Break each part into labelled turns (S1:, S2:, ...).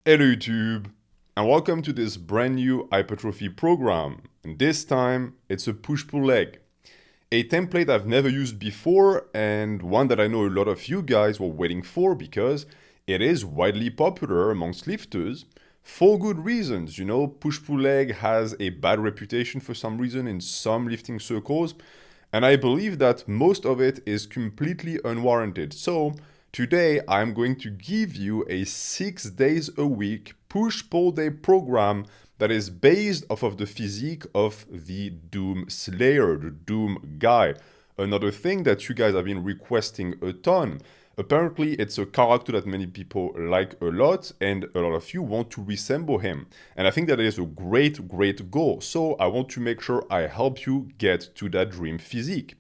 S1: Hello YouTube, and welcome to this brand new hypertrophy program. And this time, it's a push-pull leg. A template I've never used before, and one that I know a lot of you guys were waiting for because it is widely popular amongst lifters for good reasons. You know, push-pull leg has a bad reputation for some reason in some lifting circles, and I believe that most of it is completely unwarranted. So, today I'm going to give you a 6 days a week push-pull day program that is based off of the physique of the Doom Slayer, the Doom guy. Another thing that you guys have been requesting a ton. Apparently, it's a character that many people like a lot, and a lot of you want to resemble him. And I think that is a great goal. So I want to make sure I help you get to that dream physique.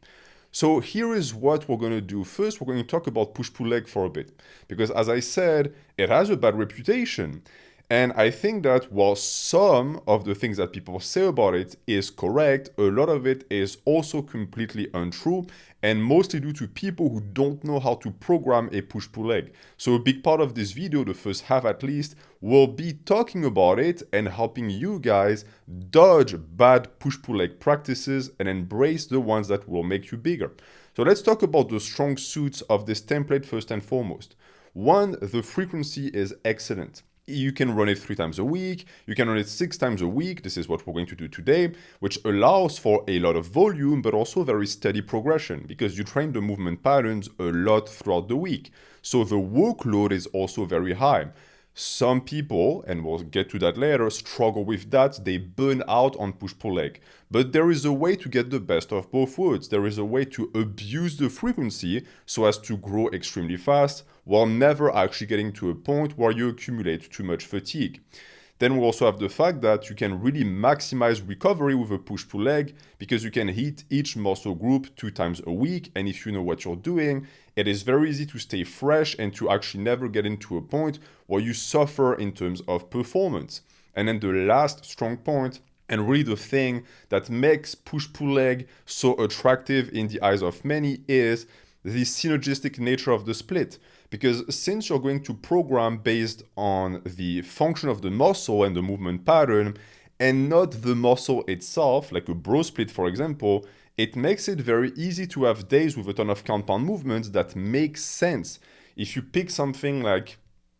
S1: So here is what we're going to do. First, we're going to talk about push-pull leg for a bit. Because as I said, it has a bad reputation. And I think that while some of the things that people say about it is correct, a lot of it is also completely untrue, and mostly due to people who don't know how to program a push-pull leg. So a big part of this video, the first half at least, will be talking about it and helping you guys dodge bad push-pull leg practices and embrace the ones that will make you bigger. So let's talk about the strong suits of this template first and foremost. One, the frequency is excellent. You can run it 3 times a week, you can run it 6 times a week, this is what we're going to do today, which allows for a lot of volume, but also very steady progression, because you train the movement patterns a lot throughout the week. So the workload is also very high. Some people, and we'll get to that later, struggle with that. They burn out on push-pull leg. But there is a way to get the best of both worlds. There is a way to abuse the frequency so as to grow extremely fast while never actually getting to a point where you accumulate too much fatigue. Then we also have the fact that you can really maximize recovery with a push-pull leg because you can hit each muscle group 2 times a week, and if you know what you're doing, it is very easy to stay fresh and to actually never get into a point where you suffer in terms of performance. And then the last strong point, and really the thing that makes push-pull leg so attractive in the eyes of many, is the synergistic nature of the split. Because since you're going to program based on the function of the muscle and the movement pattern, and not the muscle itself, like a bro split for example, it makes it very easy to have days with a ton of compound movements that make sense. If you pick something like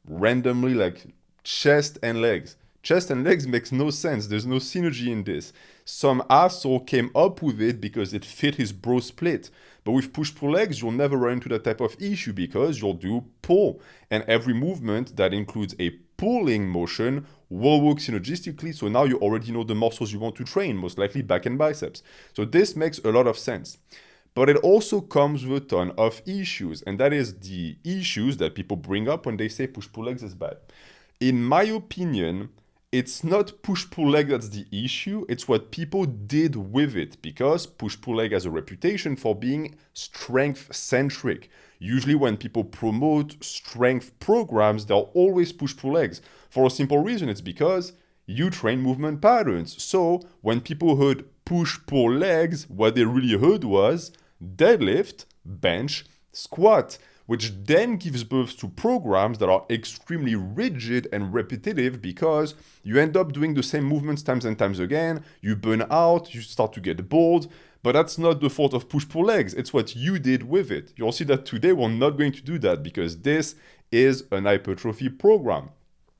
S1: randomly like chest and legs, chest and legs makes no sense. There's no synergy in this. Some asshole came up with it because it fit his bro split. But with push-pull legs, you'll never run into that type of issue because you'll do pull. And every movement that includes a pulling motion will work synergistically. So now you already know the muscles you want to train, most likely back and biceps. So this makes a lot of sense. But it also comes with a ton of issues. And that is the issues that people bring up when they say push-pull legs is bad. In my opinion, it's not push-pull leg that's the issue, it's what people did with it, because push-pull leg has a reputation for being strength-centric. Usually when people promote strength programs, they'll always push-pull legs. For a simple reason, it's because you train movement patterns. So when people heard push-pull legs, what they really heard was deadlift, bench, squat, which then gives birth to programs that are extremely rigid and repetitive because you end up doing the same movements times and times again, you burn out, you start to get bored, but that's not the fault of push-pull legs, it's what you did with it. You'll see that today we're not going to do that because this is an hypertrophy program.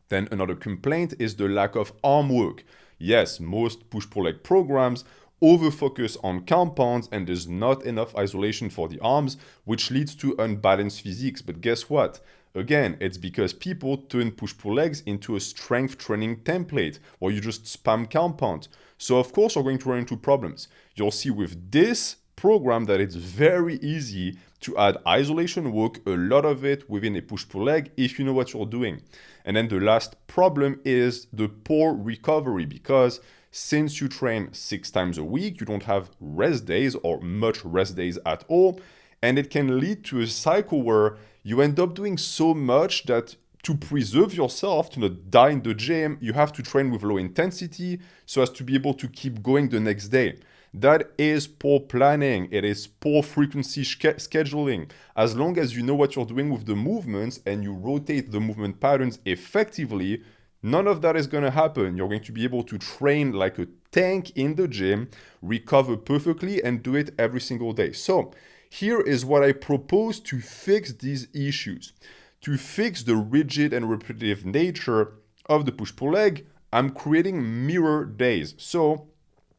S1: Then another complaint is the lack of arm work. Yes, most push-pull leg programs over-focus on compounds and there's not enough isolation for the arms, which leads to unbalanced physiques. But guess what? Again, it's because people turn push-pull legs into a strength training template where you just spam compound. So of course you're going to run into problems. You'll see with this program that it's very easy to add isolation work, a lot of it within a push-pull leg if you know what you're doing. And then the last problem is the poor recovery because since you train 6 times a week, you don't have rest days or much rest days at all. And it can lead to a cycle where you end up doing so much that to preserve yourself, to not die in the gym, you have to train with low intensity so as to be able to keep going the next day. That is poor planning. It is poor frequency scheduling. As long as you know what you're doing with the movements and you rotate the movement patterns effectively, none of that is going to happen. You're going to be able to train like a tank in the gym, recover perfectly, and do it every single day. So here is what I propose to fix these issues. To fix the rigid and repetitive nature of the push-pull leg, I'm creating mirror days. So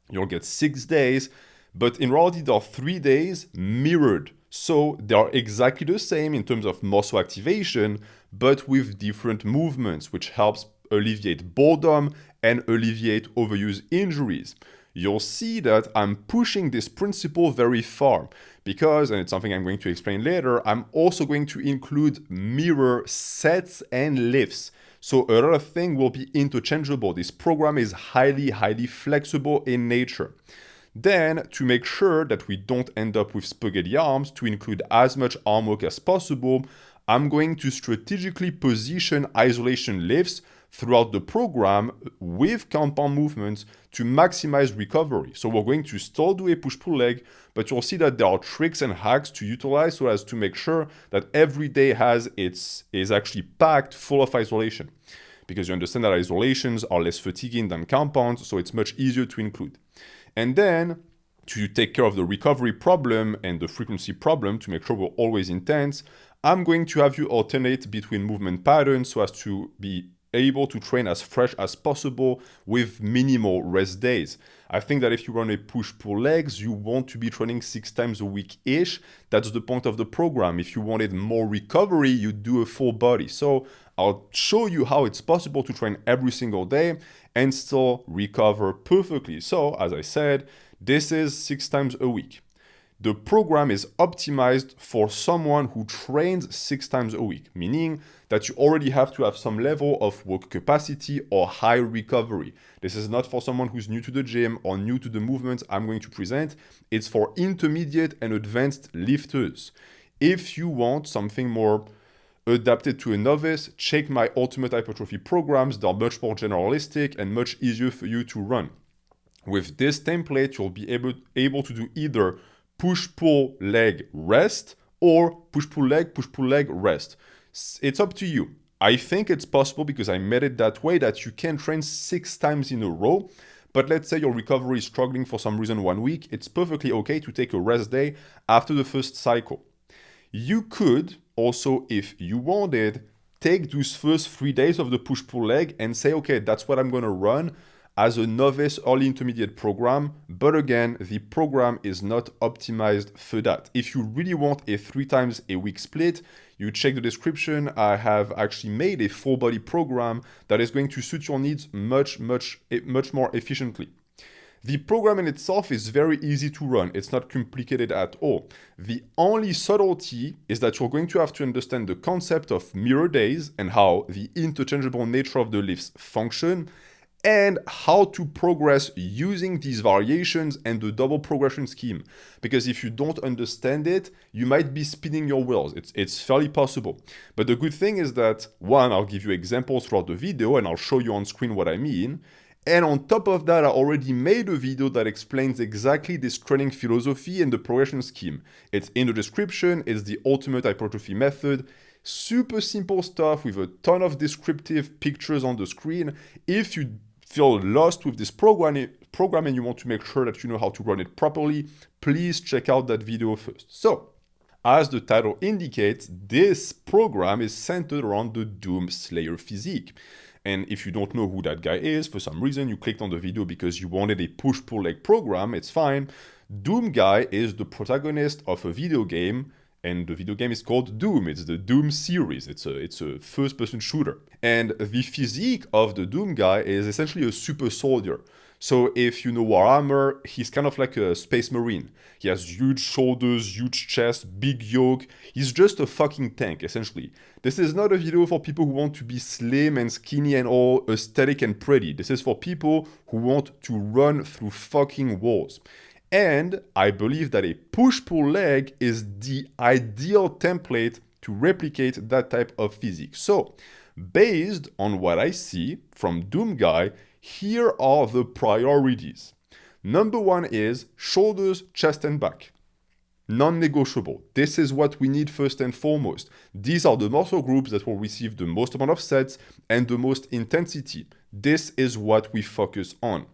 S1: you'll get 6 days, but in reality, there are 3 days mirrored. So they are exactly the same in terms of muscle activation, but with different movements, which helps alleviate boredom and alleviate overuse injuries. You'll see that I'm pushing this principle very far because, and it's something I'm going to explain later, I'm also going to include mirror sets and lifts. So a lot of things will be interchangeable. This program is highly flexible in nature. Then, to make sure that we don't end up with spaghetti arms, to include as much arm work as possible, I'm going to strategically position isolation lifts throughout the program with compound movements to maximize recovery. So we're going to still do a push-pull leg, but you'll see that there are tricks and hacks to utilize so as to make sure that every day is actually packed full of isolation. Because you understand that isolations are less fatiguing than compounds, so it's much easier to include. And then, to take care of the recovery problem and the frequency problem, to make sure we're always intense, I'm going to have you alternate between movement patterns so as to be able to train as fresh as possible with minimal rest days. I think that if you run a push-pull legs, you want to be training 6 times a week-ish. That's the point of the program. If you wanted more recovery, you do a full body. So I'll show you how it's possible to train every single day and still recover perfectly. So as I said, this is 6 times a week. The program is optimized for someone who trains 6 times a week, meaning that you already have to have some level of work capacity or high recovery. This is not for someone who's new to the gym or new to the movements I'm going to present. It's for intermediate and advanced lifters. If you want something more adapted to a novice, check my Ultimate Hypertrophy programs. They're much more generalistic and much easier for you to run. With this template, you'll be able to do either push-pull leg rest or push-pull leg rest. It's up to you. I think it's possible because I made it that way that you can train 6 times in a row. But let's say your recovery is struggling for some reason 1 week. It's perfectly okay to take a rest day after the first cycle. You could also, if you wanted, take those first 3 days of the push-pull leg and say, okay, that's what I'm going to run as a novice early intermediate program, but again, the program is not optimized for that. If you really want a 3 times a week split, you check the description. I have actually made a full body program that is going to suit your needs much more efficiently. The program in itself is very easy to run. It's not complicated at all. The only subtlety is that you're going to have to understand the concept of mirror days and how the interchangeable nature of the lifts function, and how to progress using these variations and the double progression scheme. Because if you don't understand it, you might be spinning your wheels. It's fairly possible. But the good thing is that, one, I'll give you examples throughout the video and I'll show you on screen what I mean. And on top of that, I already made a video that explains exactly this training philosophy and the progression scheme. It's in the description. It's the Ultimate Hypertrophy method. Super simple stuff with a ton of descriptive pictures on the screen. If you feel lost with this program and you want to make sure that you know how to run it properly, please check out that video first. So, as the title indicates, this program is centered around the Doom Slayer physique. And if you don't know who that guy is, for some reason you clicked on the video because you wanted a push-pull leg program, it's fine. Doom guy is the protagonist of a video game, and the video game is called Doom. It's the Doom series. It's a first-person shooter. And the physique of the Doom guy is essentially a super soldier. So if you know Warhammer, he's kind of like a space marine. He has huge shoulders, huge chest, big yoke. He's just a fucking tank, essentially. This is not a video for people who want to be slim and skinny and all aesthetic and pretty. This is for people who want to run through fucking walls. And I believe that a push-pull leg is the ideal template to replicate that type of physique. So, based on what I see from Doom Guy, here are the priorities. Number one is shoulders, chest, and back. Non-negotiable. This is what we need first and foremost. These are the muscle groups that will receive the most amount of sets and the most intensity. This is what we focus on.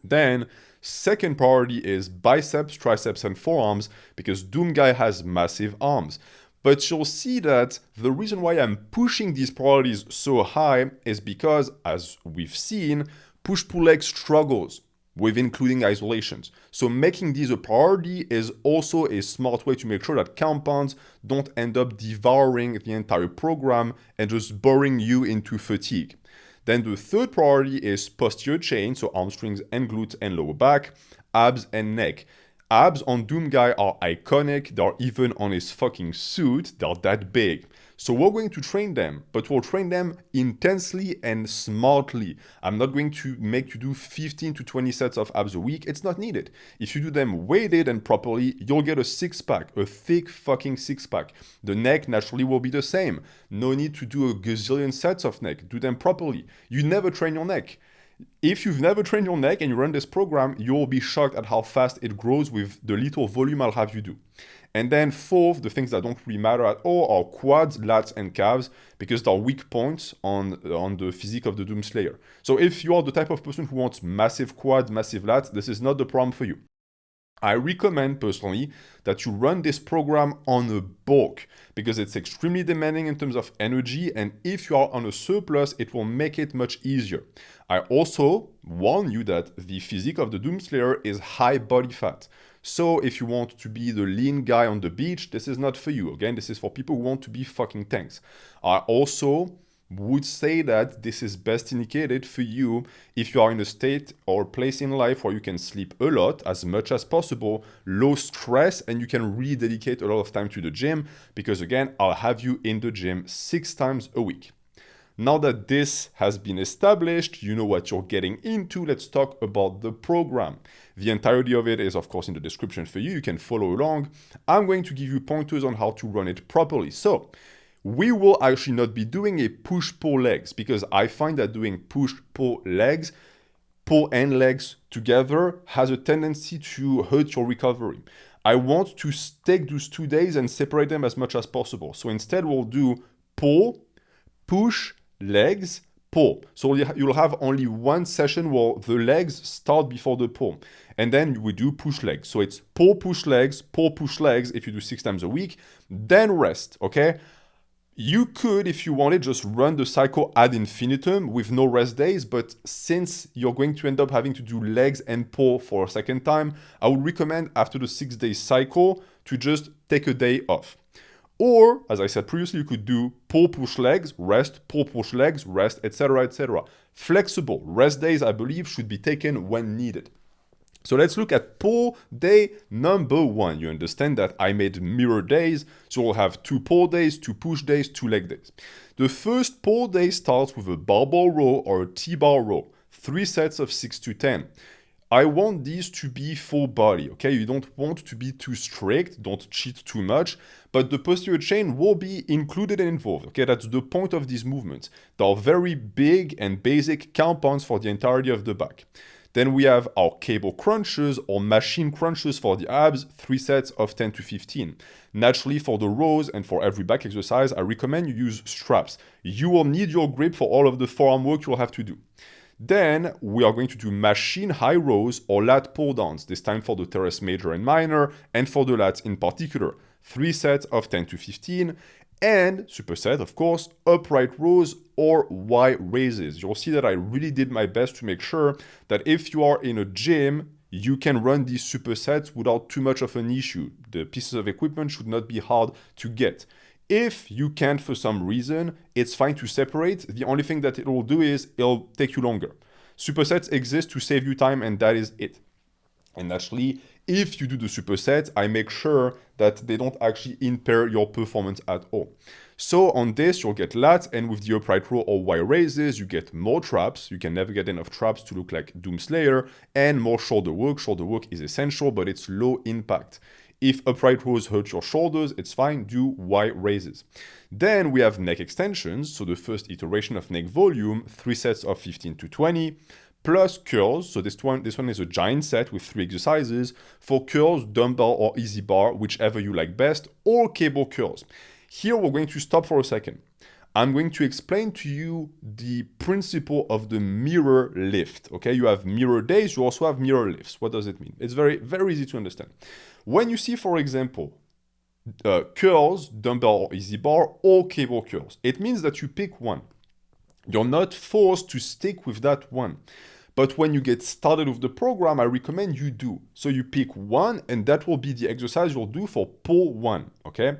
S1: Then, second priority is biceps, triceps, and forearms, because Doom Guy has massive arms. But you'll see that the reason why I'm pushing these priorities so high is because, as we've seen, push-pull leg struggles with including isolations. So making these a priority is also a smart way to make sure that compounds don't end up devouring the entire program and just burying you into fatigue. Then the third priority is posterior chain, so hamstrings and glutes and lower back, abs and neck. Abs on Doom Guy are iconic, they're even on his fucking suit, they're that big. So we're going to train them, but we'll train them intensely and smartly. I'm not going to make you do 15 to 20 sets of abs a week, it's not needed. If you do them weighted and properly, you'll get a six-pack, a thick fucking six-pack. The neck naturally will be the same. No need to do a gazillion sets of neck, do them properly. You never train your neck. If you've never trained your neck and you run this program, you'll be shocked at how fast it grows with the little volume I'll have you do. And then fourth, the things that don't really matter at all are quads, lats, and calves, because they're weak points on the physique of the Doom Slayer. So if you are the type of person who wants massive quads, massive lats, this is not the problem for you. I recommend personally that you run this program on a bulk because it's extremely demanding in terms of energy, and if you are on a surplus, it will make it much easier. I also warn you that the physique of the Doom Slayer is high body fat. So if you want to be the lean guy on the beach, this is not for you. Again, this is for people who want to be fucking tanks. I also would say that this is best indicated for you if you are in a state or place in life where you can sleep a lot, as much as possible, low stress, and you can really dedicate a lot of time to the gym, because again, I'll have you in the gym 6 times a week. Now that this has been established, you know what you're getting into, let's talk about the program. The entirety of it is of course in the description for you, you can follow along. I'm going to give you pointers on how to run it properly. So, we will actually not be doing a push-pull legs, because I find that doing push-pull legs, pull and legs together, has a tendency to hurt your recovery. I want to take those 2 days and separate them as much as possible. So instead we'll do pull, push, legs, pull. So you'll have only one session where the legs start before the pull. And then we do push legs. So it's pull, push legs, pull, push legs if you do 6 times a week, then rest, okay? You could, if you wanted, just run the cycle ad infinitum with no rest days, but since you're going to end up having to do legs and pull for a second time, I would recommend after the 6-day cycle to just take a day off. Or, as I said previously, you could do pull, push legs, rest, pull, push legs, rest, etc., etc. Flexible rest days, I believe, should be taken when needed. So let's look at pull day number 1. You understand that I made mirror days, so we'll have 2 pull days, 2 push days, 2 leg days. The first pull day starts with a barbell row or a T-bar row, 3 sets of 6 to 10. I want these to be full body, okay? You don't want to be too strict, don't cheat too much, but the posterior chain will be included and involved, okay? That's the point of these movements. They are very big and basic compounds for the entirety of the back. Then we have our cable crunches or machine crunches for the abs, 3 sets of 10 to 15. Naturally, for the rows and for every back exercise, I recommend you use straps. You will need your grip for all of the forearm work you'll have to do. Then we are going to do machine high rows or lat pulldowns, this time for the teres major and minor, and for the lats in particular. 3 sets of 10 to 15. And, superset of course, upright rows or Y raises. You'll see that I really did my best to make sure that if you are in a gym, you can run these supersets without too much of an issue. The pieces of equipment should not be hard to get. If you can't for some reason, it's fine to separate. The only thing that it will do is it'll take you longer. Supersets exist to save you time, and that is it. And actually, if you do the supersets, I make sure that they don't actually impair your performance at all. So on this, you'll get lats, and with the upright row or Y raises, you get more traps. You can never get enough traps to look like Doom Slayer, and more shoulder work. Shoulder work is essential, but it's low impact. If upright rows hurt your shoulders, it's fine, do Y raises. Then we have neck extensions, so the first iteration of neck volume, 3 sets of 15 to 20. plus curls. So this one is a giant set with 3 exercises for curls, dumbbell or easy bar, whichever you like best, or cable curls. Here we're going to stop for a second. I'm going to explain to you the principle of the mirror lift. Okay, you have mirror days, you also have mirror lifts. What does it mean? It's very, very easy to understand. When you see, for example, curls, dumbbell or easy bar, or cable curls, it means that you pick one. You're not forced to stick with that one. But when you get started with the program, I recommend you do. So you pick one, and that will be the exercise you'll do for pull 1, okay?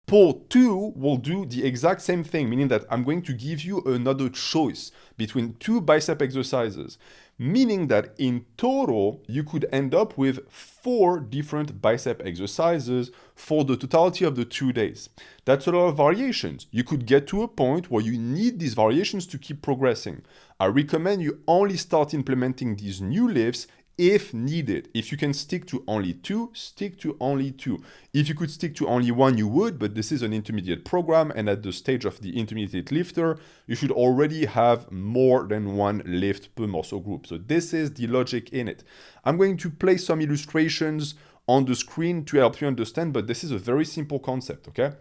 S1: Pull 2 will do the exact same thing, meaning that I'm going to give you another choice between 2 bicep exercises, meaning that in total, you could end up with 4 different bicep exercises for the totality of the 2 days. That's a lot of variations. You could get to a point where you need these variations to keep progressing. I recommend you only start implementing these new lifts if needed. If you can stick to only 2, stick to only 2. If you could stick to only 1, you would, but this is an intermediate program, and at the stage of the intermediate lifter, you should already have more than 1 lift per muscle group. So this is the logic in it. I'm going to place some illustrations on the screen to help you understand, but this is a very simple concept, okay?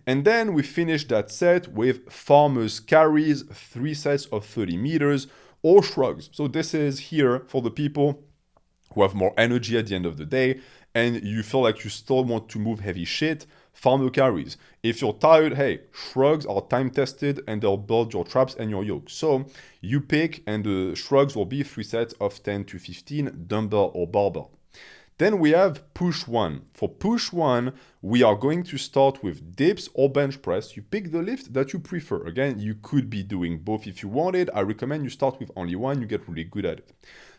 S1: And then we finish that set with farmer's carries, 3 sets of 30 meters, or shrugs. So this is here for the people who have more energy at the end of the day, and you feel like you still want to move heavy shit, farmer carries. If you're tired, hey, shrugs are time-tested, and they'll build your traps and your yokes. So you pick, and the shrugs will be 3 sets of 10 to 15, dumbbell or barbell. Then we have push 1. For push 1, we are going to start with dips or bench press. You pick the lift that you prefer. Again, you could be doing both if you wanted. I recommend you start with only one. You get really good at it.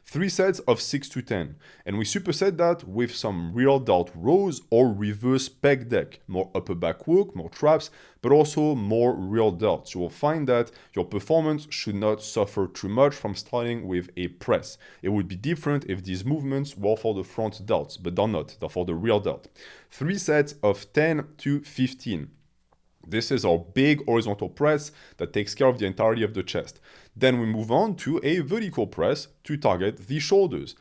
S1: 3 sets of 6 to 10. And we superset that with some real delt rows or reverse pec deck. More upper back work, more traps, but also more real delts. You will find that your performance should not suffer too much from starting with a press. It would be different if these movements were for the front delts, but they're not. They're for the real delt. 3 sets of 10 to 15. This is our big horizontal press that takes care of the entirety of the chest. Then we move on to a vertical press to target the shoulders.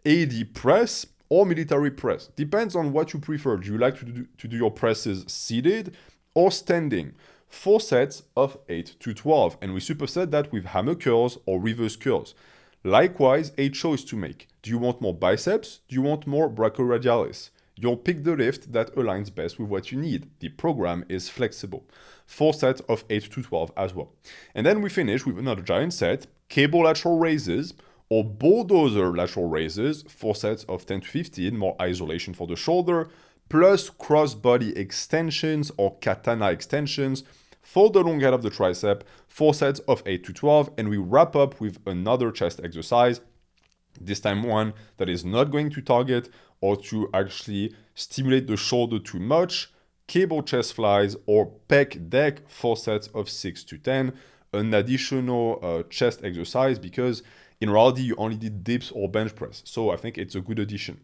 S1: AD press or military press. Depends on what you prefer. Do you like to do your presses seated or standing? 4 sets of 8 to 12. And we superset that with hammer curls or reverse curls. Likewise, a choice to make. Do you want more biceps? Do you want more brachioradialis? You'll pick the lift that aligns best with what you need. The program is flexible. 4 sets of 8 to 12 as well. And then we finish with another giant set, cable lateral raises or bulldozer lateral raises, 4 sets of 10 to 15, more isolation for the shoulder, plus crossbody extensions or katana extensions for the long head of the tricep, 4 sets of 8 to 12, and we wrap up with another chest exercise, this time one that is not going to target or to actually stimulate the shoulder too much, cable chest flies or pec deck, 4 sets of 6 to 10, an additional chest exercise because in reality you only did dips or bench press, so I think it's a good addition.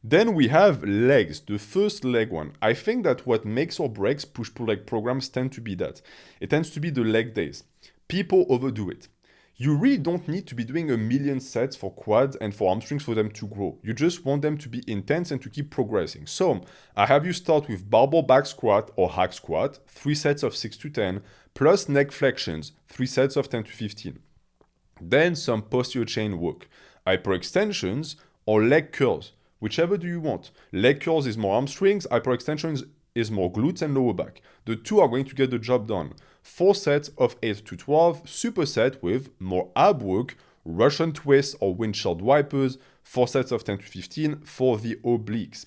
S1: Then we have legs, the first leg one. I think that what makes or breaks push-pull leg programs tend to be that. It tends to be the leg days. People overdo it. You really don't need to be doing a million sets for quads and for hamstrings for them to grow. You just want them to be intense and to keep progressing. So I have you start with barbell back squat or hack squat, 3 sets of 6 to 10, plus neck flexions, 3 sets of 10 to 15. Then some posterior chain work, hyperextensions or leg curls, whichever do you want. Leg curls is more hamstrings, hyperextensions is more glutes and lower back. The two are going to get the job done. 4 sets of 8 to 12, superset with more ab work, Russian twists or windshield wipers, 4 sets of 10 to 15 for the obliques.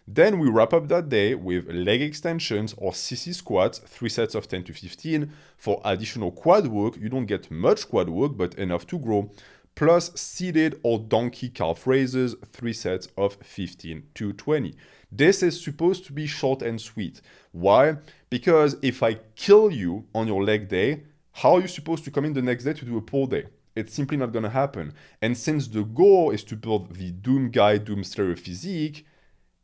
S1: Then we wrap up that day with leg extensions or sissy squats, 3 sets of 10 to 15 for additional quad work. You don't get much quad work, but enough to grow. Plus seated or donkey calf raises, 3 sets of 15 to 20. This is supposed to be short and sweet. Why? Because if I kill you on your leg day, how are you supposed to come in the next day to do a pull day? It's simply not going to happen. And since the goal is to build the Doom guy, Doom Slayer physique,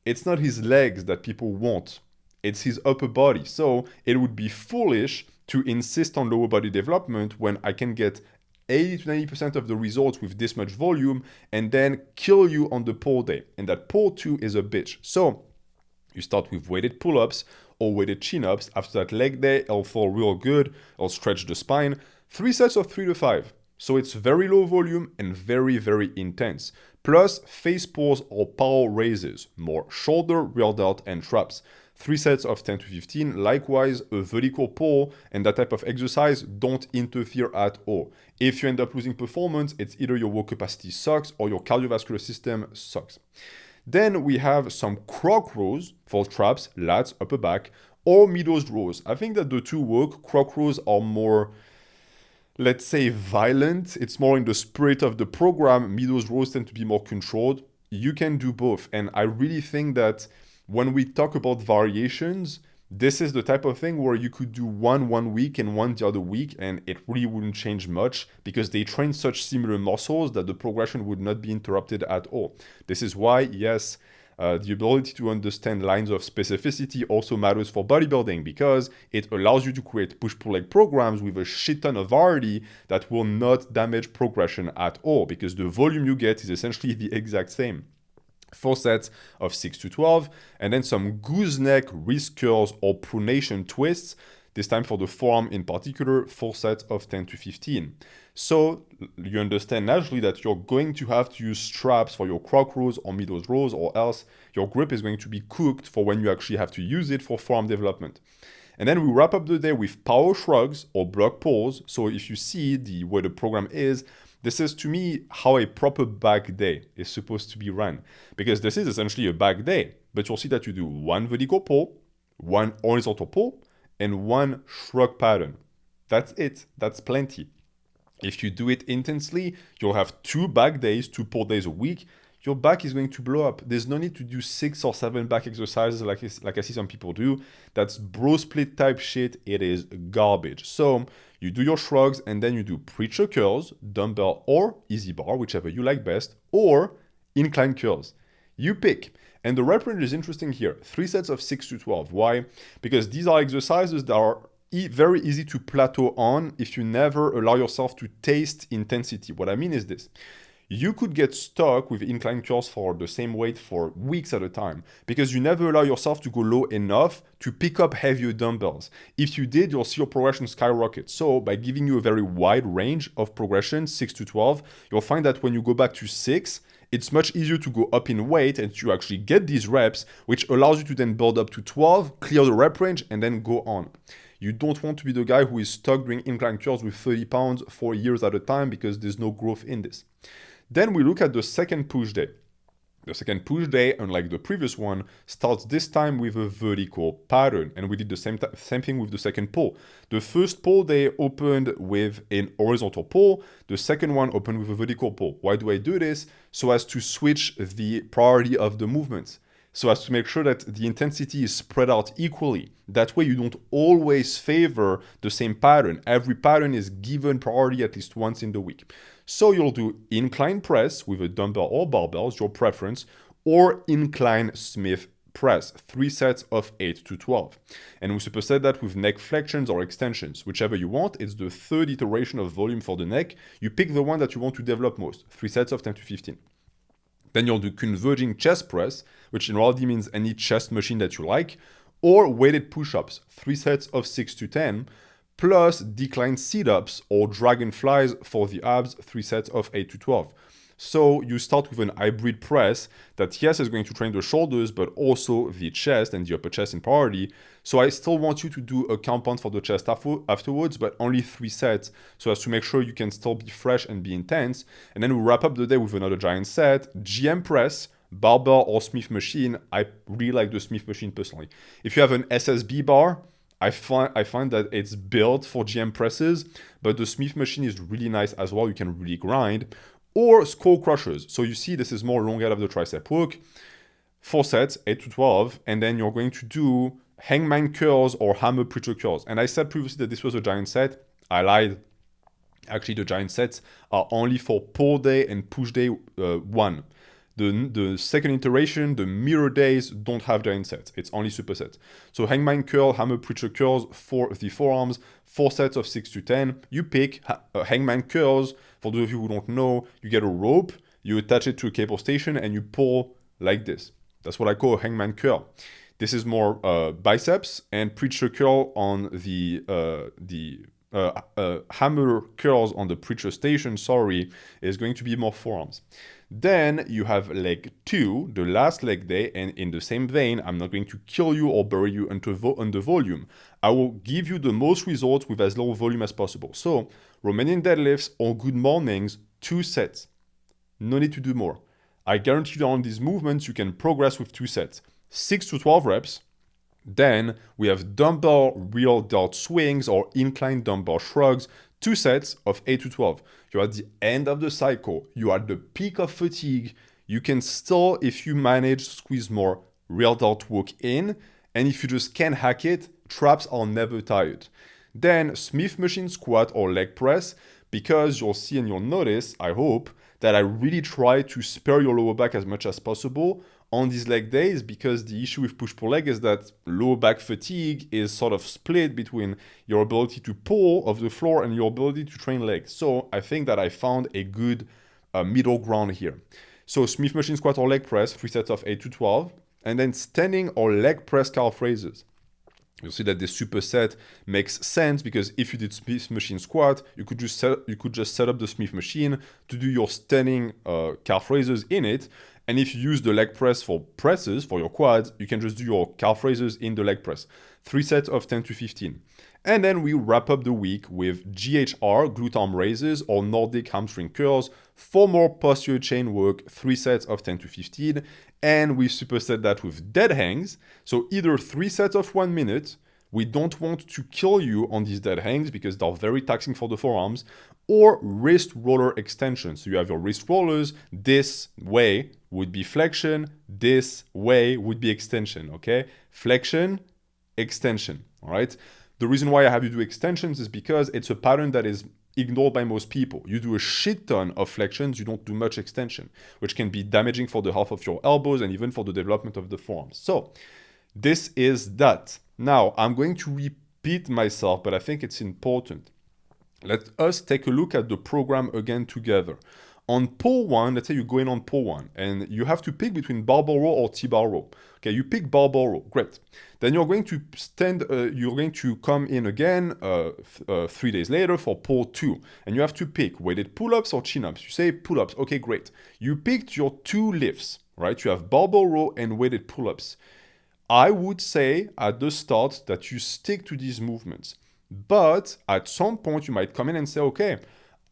S1: it's not his legs that people want. It's his upper body. So it would be foolish to insist on lower body development when I can get 80 to 90% of the results with this much volume and then kill you on the pull day. And that pull too is a bitch. So you start with weighted pull-ups or weighted chin-ups. After that leg day, it'll feel real good. It'll stretch the spine. 3 sets of 3 to 5. So it's very low volume and very, very intense. Plus face pulls or power raises, more shoulder, rear delt, and traps. 3 sets of 10 to 15. Likewise, a vertical pull and that type of exercise don't interfere at all. If you end up losing performance, it's either your work capacity sucks or your cardiovascular system sucks. Then we have some croc rows for traps, lats, upper back, or mid-dose rows. I think that the two work. Croc rows are more, let's say, violent. It's more in the spirit of the program. Mid-dose rows tend to be more controlled. You can do both. And I really think that when we talk about variations, this is the type of thing where you could do one week and one the other week, and it really wouldn't change much because they train such similar muscles that the progression would not be interrupted at all. This is why, yes, the ability to understand lines of specificity also matters for bodybuilding because it allows you to create push-pull leg programs with a shit ton of variety that will not damage progression at all because the volume you get is essentially the exact same. 4 sets of 6 to 12, and then some gooseneck wrist curls or pronation twists, this time for the forearm in particular, 4 sets of 10 to 15. So you understand naturally that you're going to have to use straps for your croc rows or mid-dose rows, or else your grip is going to be cooked for when you actually have to use it for forearm development. And then we wrap up the day with power shrugs or block pulls. So if you see the way the program is, this is, to me, how a proper back day is supposed to be run. Because this is essentially a back day, but you'll see that you do 1 vertical pull, 1 horizontal pull, and 1 shrug pattern. That's it. That's plenty. If you do it intensely, you'll have 2 back days, 2 pull days a week. Your back is going to blow up. There's no need to do 6 or 7 back exercises like I see some people do. That's bro split type shit. It is garbage. So you do your shrugs and then you do preacher curls, dumbbell or easy bar, whichever you like best, or incline curls. You pick. And the rep range is interesting here. 3 sets of 6 to 12. Why? Because these are exercises that are very easy to plateau on if you never allow yourself to taste intensity. What I mean is this. You could get stuck with incline curls for the same weight for weeks at a time because you never allow yourself to go low enough to pick up heavier dumbbells. If you did, you'll see your progression skyrocket. So by giving you a very wide range of progression, 6 to 12, you'll find that when you go back to 6, it's much easier to go up in weight and to actually get these reps, which allows you to then build up to 12, clear the rep range, and then go on. You don't want to be the guy who is stuck doing incline curls with 30 pounds for years at a time because there's no growth in this. Then we look at the second push day. The second push day, unlike the previous one, starts this time with a vertical pattern. And we did the same thing with the second pull. The first pull day opened with an horizontal pull. The second one opened with a vertical pull. Why do I do this? So as to switch the priority of the movements. So as to make sure that the intensity is spread out equally. That way you don't always favor the same pattern. Every pattern is given priority at least once in the week. So you'll do incline press with a dumbbell or barbells, your preference, or incline Smith press, 3 sets of 8 to 12. And we superset that with neck flexions or extensions, whichever you want. It's the third iteration of volume for the neck. You pick the one that you want to develop most, 3 sets of 10 to 15. Then you'll do converging chest press, which in reality means any chest machine that you like, or weighted push-ups, 3 sets of 6 to 10, plus decline sit-ups or dragonflies for the abs, 3 sets of 8 to 12. So you start with an hybrid press that, yes, is going to train the shoulders, but also the chest and the upper chest in priority. So I still want you to do a compound for the chest afterwards, but only 3 sets, so as to make sure you can still be fresh and be intense. And then we wrap up the day with another giant set, GM press, barbell or Smith machine. I really like the Smith machine personally. If you have an SSB bar, I find that it's built for GM presses, but the Smith machine is really nice as well. You can really grind. Or skull crushers. So you see this is more long out of the tricep work. 4 sets, 8 to 12, and then you're going to do hangman curls or hammer preacher curls. And I said previously that this was a giant set. I lied. Actually, the giant sets are only for pull day and push day 1. The second iteration, the mirror days, don't have giant sets. It's only supersets. So hangman curl, hammer preacher curls for the forearms, 4 sets of 6 to 10. You pick hangman curls. For those of you who don't know, you get a rope, you attach it to a cable station, and you pull like this. That's what I call a hangman curl. This is more biceps, and preacher curl on the hammer curls on the preacher station, is going to be more forearms. Then you have leg 2, the last leg day, and in the same vein, I'm not going to kill you or bury you under volume. I will give you the most results with as low volume as possible. So, Romanian deadlifts or good mornings, 2 sets. No need to do more. I guarantee that on these movements, you can progress with 2 sets. 6 to 12 reps. Then we have dumbbell real delt swings or incline dumbbell shrugs, 2 sets of 8 to 12. You're at the end of the cycle. You're at the peak of fatigue. You can still, if you manage, squeeze more real delt work in. And if you just can't hack it, traps are never tired. Then Smith machine squat or leg press, because you'll see and you'll notice, I hope, that I really try to spare your lower back as much as possible on these leg days, because the issue with push-pull leg is that lower back fatigue is sort of split between your ability to pull off the floor and your ability to train legs. So I think that I found a good middle ground here. So Smith machine squat or leg press, 3 sets of 8 to 12, and then standing or leg press calf raises. You'll see that this superset makes sense, because if you did Smith machine squat, you could just set up the Smith machine to do your standing calf raises in it. And if you use the leg press for presses, for your quads, you can just do your calf raises in the leg press. 3 sets of 10 to 15. And then we wrap up the week with GHR, glute arm raises, or Nordic hamstring curls, 4 more posterior chain work, 3 sets of 10 to 15. And we superset that with dead hangs. So either 3 sets of 1 minute. We don't want to kill you on these dead hangs because they're very taxing for the forearms, or wrist roller extensions. So you have your wrist rollers, this way would be flexion, this way would be extension, okay? Flexion, extension, all right? The reason why I have you do extensions is because it's a pattern that is ignored by most people. You do a shit ton of flexions, you don't do much extension, which can be damaging for the health of your elbows and even for the development of the forearms. So this is that. Now, I'm going to repeat myself, but I think it's important. Let us take a look at the program again together. On pull 1, let's say you go in on pull 1, and you have to pick between barbell row or T-bar row. Okay, you pick barbell row, great. Then you're going to you're going to come in again 3 days later for pull 2, and you have to pick weighted pull-ups or chin-ups. You say pull-ups, okay, great. You picked your 2 lifts, right? You have barbell row and weighted pull-ups. I would say at the start that you stick to these movements, but at some point you might come in and say, okay,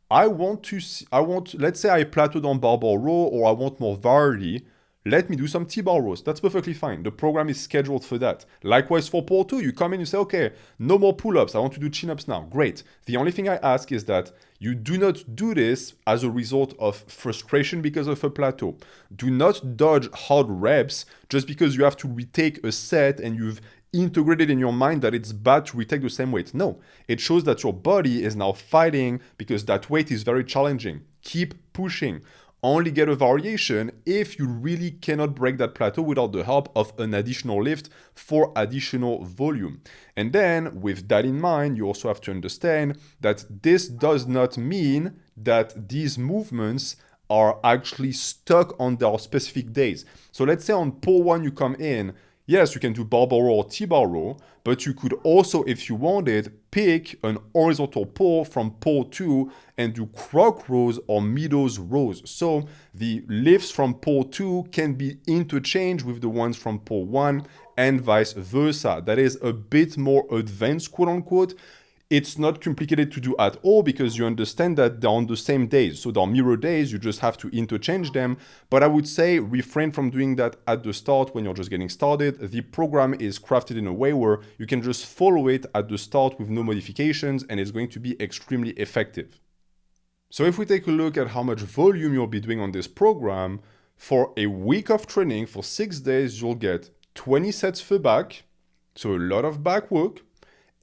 S1: let's say I plateaued on barbell row, or I want more variety. Let me do some T-bar rows. That's perfectly fine. The program is scheduled for that. Likewise for pull 2, you come in, you say, okay, no more pull-ups. I want to do chin-ups now. Great. The only thing I ask is that you do not do this as a result of frustration because of a plateau. Do not dodge hard reps just because you have to retake a set and you've integrated in your mind that it's bad to retake the same weight. No, it shows that your body is now fighting because that weight is very challenging. Keep pushing. Only get a variation if you really cannot break that plateau without the help of an additional lift for additional volume. And then with that in mind, you also have to understand that this does not mean that these movements are actually stuck on their specific days. So let's say on pull 1 you come in, yes, you can do barbell row or T-bar row, but you could also, if you wanted, pick an horizontal pull from pull 2 and do croc rows or meadows rows. So the lifts from pull 2 can be interchanged with the ones from pull 1 and vice versa. That is a bit more advanced, quote unquote. It's not complicated to do at all because you understand that they're on the same days. So they're mirror days, you just have to interchange them. But I would say refrain from doing that at the start when you're just getting started. The program is crafted in a way where you can just follow it at the start with no modifications, and it's going to be extremely effective. So if we take a look at how much volume you'll be doing on this program, for a week of training, for 6 days, you'll get 20 sets for back, so a lot of back work,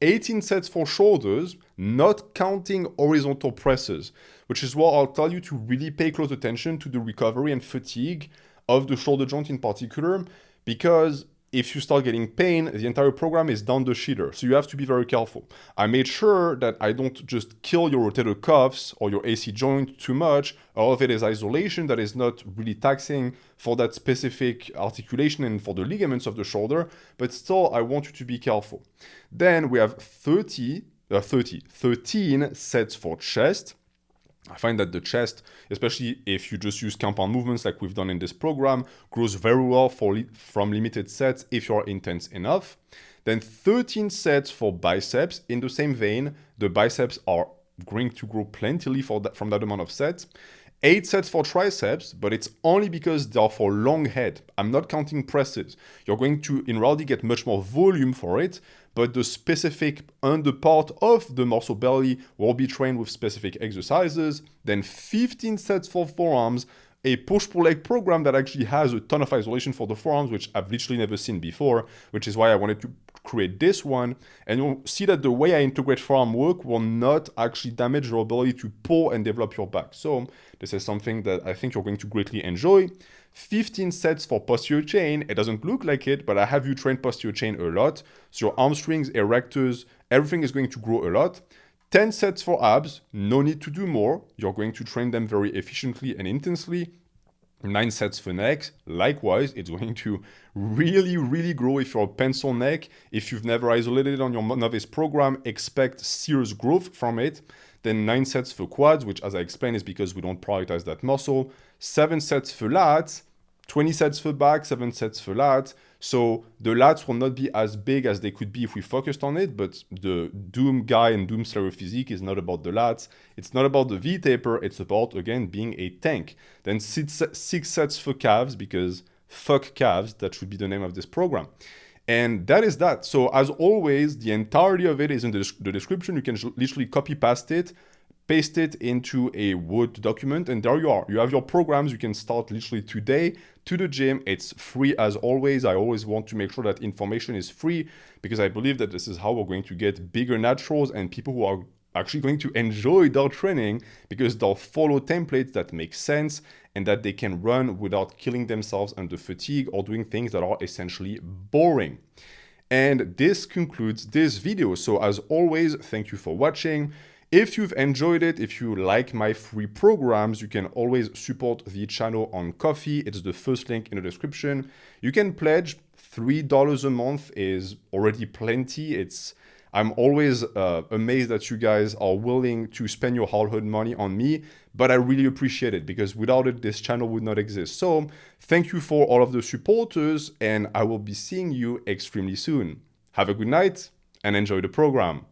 S1: 18 sets for shoulders, not counting horizontal presses, which is what I'll tell you to really pay close attention to the recovery and fatigue of the shoulder joint in particular, because if you start getting pain, the entire program is down the shitter. So you have to be very careful. I made sure that I don't just kill your rotator cuffs or your AC joint too much. All of it is isolation that is not really taxing for that specific articulation and for the ligaments of the shoulder, but still I want you to be careful. Then we have 13 sets for chest. I find that the chest, especially if you just use compound movements like we've done in this program, grows very well from limited sets if you're intense enough. Then 13 sets for biceps. In the same vein, the biceps are going to grow plentifully from that amount of sets. 8 sets for triceps, but it's only because they're for long head. I'm not counting presses. You're going to, in reality, get much more volume for it, but the specific under part of the muscle belly will be trained with specific exercises. Then 15 sets for forearms, a push-pull leg program that actually has a ton of isolation for the forearms, which I've literally never seen before, which is why I wanted to create this one. And you'll see that the way I integrate forearm work will not actually damage your ability to pull and develop your back. So this is something that I think you're going to greatly enjoy. 15 sets for posterior chain. It doesn't look like it, but I have you train posterior chain a lot. So your hamstrings, erectors, everything is going to grow a lot. 10 sets for abs, no need to do more. You're going to train them very efficiently and intensely. 9 sets for neck, likewise, it's going to really grow if you're a pencil neck. If you've never isolated it on your novice program, expect serious growth from it. Then 9 sets for quads, which as I explained is because we don't prioritize that muscle. 7 sets for lats, 20 sets for back, 7 sets for lats. So the lats will not be as big as they could be if we focused on it, but the Doom guy and Doom Slayer physique is not about the lats. It's not about the V-taper. It's about, again, being a tank. Then 6 sets for calves, because fuck calves. That should be the name of this program. And that is that. So as always, the entirety of it is in the description. You can literally copy paste it into a Word document, and there you are. You have your programs. You can start literally today to the gym. It's free as always. I always want to make sure that information is free because I believe that this is how we're going to get bigger naturals and people who are actually going to enjoy their training because they'll follow templates that make sense and that they can run without killing themselves under fatigue or doing things that are essentially boring. And this concludes this video. So as always, thank you for watching. If you've enjoyed it, if you like my free programs, you can always support the channel on Ko-fi. It's the first link in the description. You can pledge. $3 a month is already plenty. I'm always amazed that you guys are willing to spend your hard-earned money on me, but I really appreciate it because without it, this channel would not exist. So thank you for all of the supporters, and I will be seeing you extremely soon. Have a good night and enjoy the program.